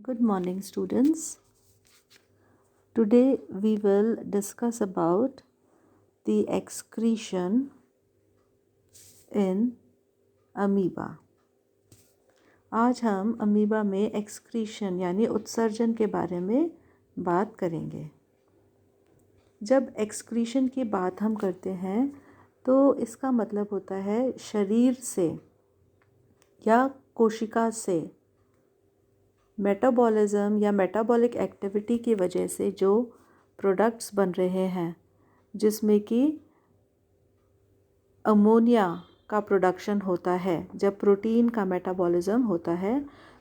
Good morning, students. Today we will discuss about the excretion in amoeba. आज हम amoeba में excretion यानी उत्सर्जन के बारे में बात करेंगे। जब एक्सक्रीशन की बात हम करते हैं तो इसका मतलब होता है शरीर से या कोशिका से मेटाबॉलिज्म या मेटाबॉलिक एक्टिविटी की वजह से जो प्रोडक्ट्स बन रहे हैं, जिसमें कि अमोनिया का प्रोडक्शन होता है। जब प्रोटीन का मेटाबॉलिज्म होता है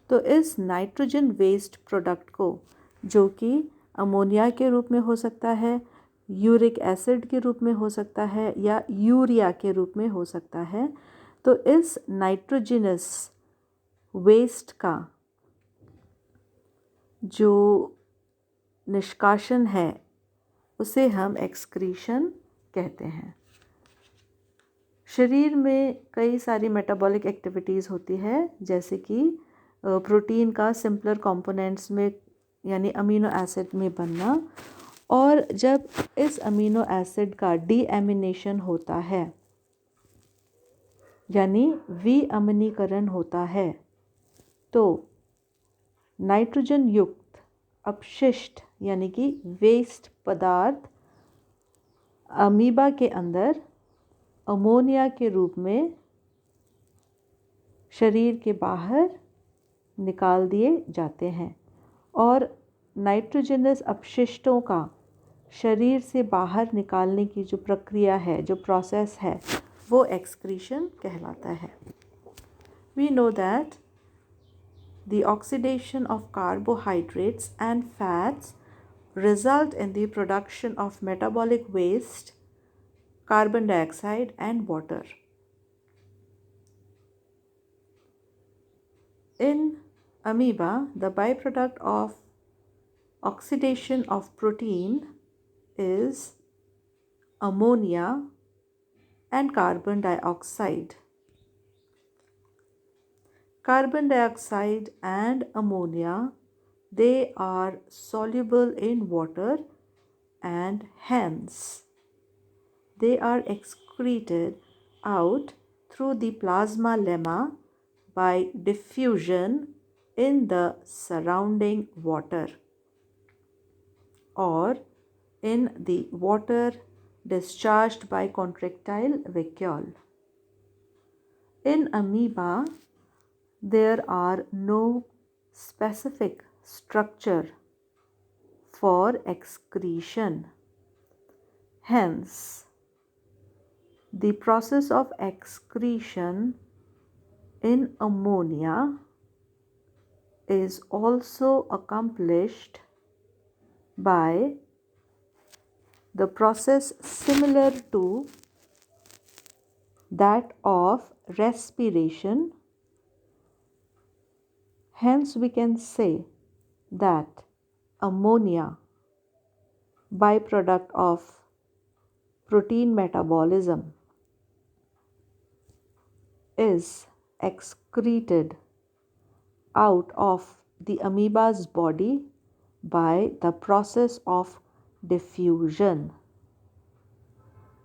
तो इस नाइट्रोजन वेस्ट प्रोडक्ट को, जो कि अमोनिया के रूप में हो सकता है, यूरिक एसिड के रूप में हो सकता है या यूरिया के रूप में हो सकता है, तो इस नाइट्रोजनस वेस्ट का जो निष्कासन है उसे हम एक्सक्रीशन कहते हैं। शरीर में कई सारी मेटाबॉलिक एक्टिविटीज़ होती है, जैसे कि प्रोटीन का सिंपलर कंपोनेंट्स में यानी अमीनो एसिड में बनना, और जब इस अमीनो एसिड का डीएमिनेशन होता है यानी विअम्लीकरण होता है, तो नाइट्रोजन युक्त अपशिष्ट यानी कि वेस्ट पदार्थ अमीबा के अंदर अमोनिया के रूप में शरीर के बाहर निकाल दिए जाते हैं। और नाइट्रोजनस अपशिष्टों का शरीर से बाहर निकालने की जो प्रक्रिया है, जो प्रोसेस है, वो एक्सक्रीशन कहलाता है। We know that the oxidation of carbohydrates and fats result in the production of metabolic waste, carbon dioxide and water. In amoeba, the byproduct of oxidation of protein is ammonia and carbon dioxide. Carbon dioxide and ammonia, they are soluble in water and hence they are excreted out through the plasma lemma by diffusion in the surrounding water or in the water discharged by contractile vacuole. In amoeba, there are no specific structure for excretion. Hence, the process of excretion in ammonia is also accomplished by the process similar to that of respiration. Hence, we can say that ammonia, byproduct of protein metabolism, is excreted out of the amoeba's body by the process of diffusion.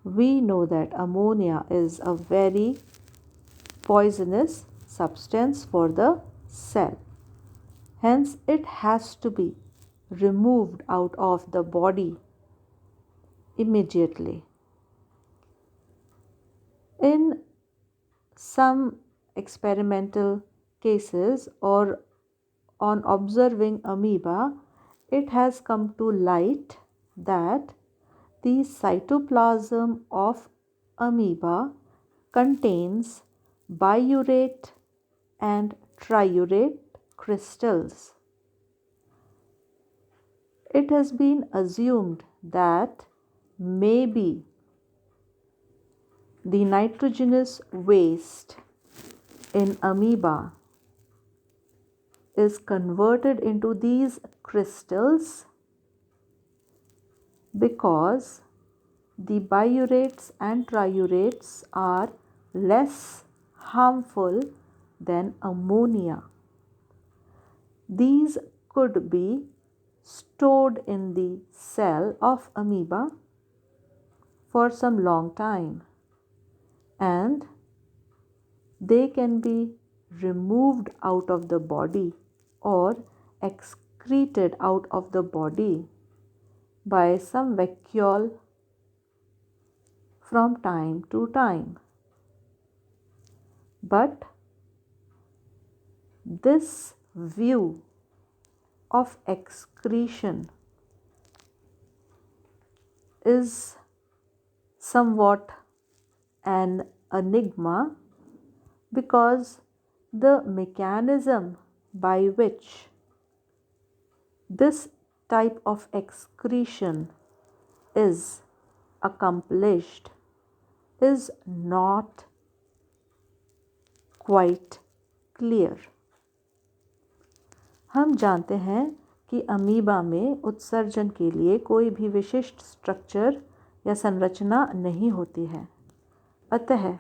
We know that ammonia is a very poisonous substance for the cell. Hence, it has to be removed out of the body immediately. In some experimental cases or on observing amoeba, it has come to light that the cytoplasm of amoeba contains biurate and triurate crystals. It has been assumed that maybe the nitrogenous waste in amoeba is converted into these crystals because the biurates and triurates are less harmful than ammonia. These could be stored in the cell of amoeba for some long time, and they can be removed out of the body or excreted out of the body by some vacuole from time to time. But this view of excretion is somewhat an enigma, because the mechanism by which this type of excretion is accomplished is not quite clear. हम जानते हैं कि amoeba में उत्सर्जन के लिए कोई भी विशिष्ट स्ट्रक्चर या संरचना नहीं होती है, अतः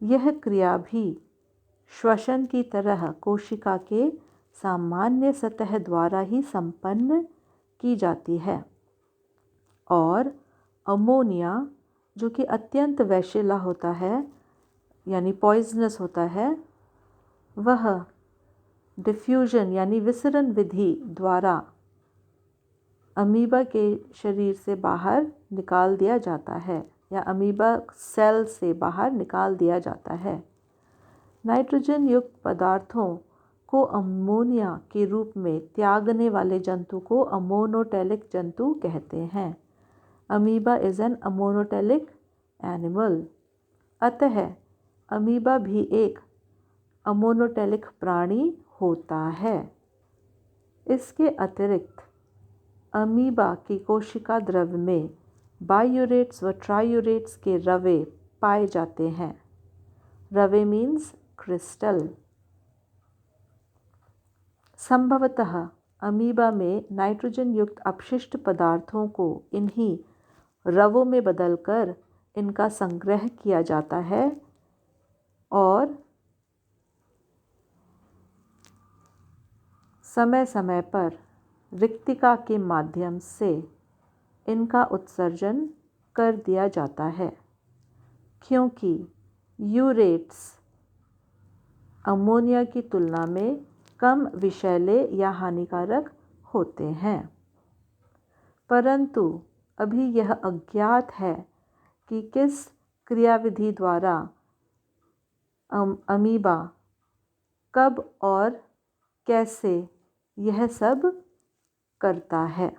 यह क्रिया भी श्वसन की तरह कोशिका के सामान्य सतह द्वारा ही संपन्न की जाती है। और अमोनिया, जो कि अत्यंत वैशिला होता है यानी पॉइजनस होता है, वह डिफ्यूजन यानी विसरण विधि द्वारा अमीबा के शरीर से बाहर निकाल दिया जाता है या अमीबा सेल से बाहर निकाल दिया जाता है। नाइट्रोजन युक्त पदार्थों को अमोनिया के रूप में त्यागने वाले जंतु को अमोनोटेलिक जंतु कहते हैं। Amoeba is an ammonotelic animal, अतः अमीबा भी एक अमोनोटेलिक प्राणी होता है। इसके अतिरिक्त अमीबा की कोशिका द्रव में बायूरेट्स व ट्रायूरेट्स के रवे पाए जाते हैं। रवे मीन्स क्रिस्टल। संभवतः अमीबा में नाइट्रोजन युक्त अपशिष्ट पदार्थों को इन्हीं रवों में बदलकर इनका संग्रह किया जाता है और समय समय पर रिक्तिका के माध्यम से इनका उत्सर्जन कर दिया जाता है, क्योंकि यूरेट्स अमोनिया की तुलना में कम विषैले या हानिकारक होते हैं। परंतु अभी यह अज्ञात है कि किस क्रियाविधि द्वारा अमीबा कब और कैसे यह सब करता है।